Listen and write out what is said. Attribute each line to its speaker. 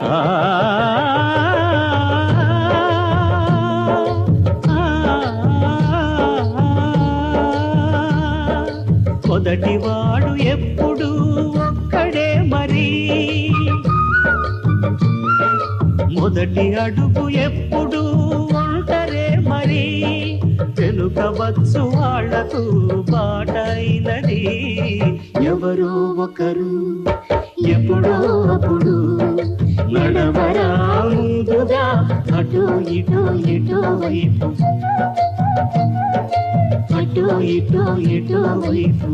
Speaker 1: ఆ మొదటివాడు ఎప్పుడు ఒక్కడే మరి, మొదటి అడుగు ఎప్పుడు ఒంటరే మరి, వెనుక వచ్చు వాళ్లకు బాటైనది ఎవరో ఒకరు ఎప్పుడో అప్పుడు. నడవరా ముందుగా అటు ఇటు ఇటు వైపు, అటు ఇటు ఇటు వైపు.